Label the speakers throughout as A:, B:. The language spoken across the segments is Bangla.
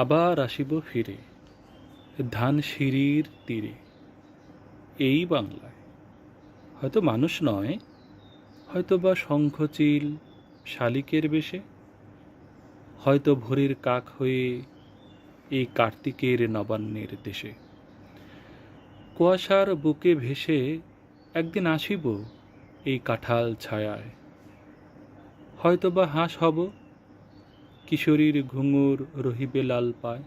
A: আবার আসিব ফিরে ধানসিঁড়ির তীরে। এই বাংলায় হয়তো মানুষ নয়, হয়তো বা শঙ্খচিল শালিকের বেশে, হয়তো ভোরের কাক হয়ে এই কার্তিকের নবান্নের দেশে। কুয়াশার বুকে ভেসে একদিন আসিব এই কাঁঠাল ছায়ায়, হয়তো বা হাঁস হব, কিশোরীর ঘুঙুর রহিবে লাল পায়।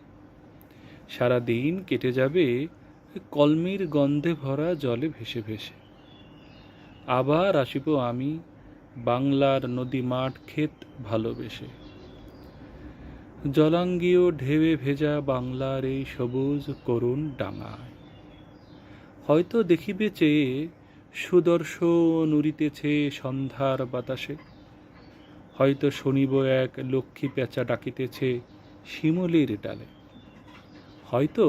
A: সারাদিন কেটে যাবে কলমির গন্ধে ভরা জলে ভেসে ভেসে। আবার আসিব আমি বাংলার নদী মাঠ ক্ষেত ভালোবেসে। জলাঙ্গীয় ঢেউয়ে ভেজা বাংলার এই সবুজ করুণ ডাঙায়। হয়তো দেখিবে চেয়ে সুদর্শন উড়িতেছে সন্ধ্যার বাতাসে, হয়তো শুনিব এক লক্ষ্মী পেঁচা ডাকিতেছে শিমুলির ডালে, হয়তো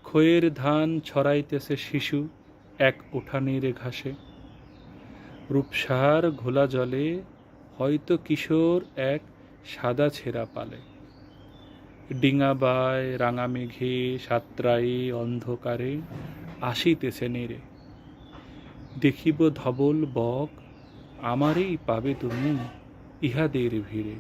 A: খয়ের ধান ছড়াইতেছে শিশু এক উঠানের ঘাসে। রূপসার ঘোলা জলে হয়তো কিশোর এক সাদা ছেঁড়া পালে। ডিঙাবায় রাঙা মেঘে সাতরাই অন্ধকারে আসিতেছে নেড়ে। দেখিব ধবল বক, আমারেই পাবে তুমি ইহাদের ভিড়ে।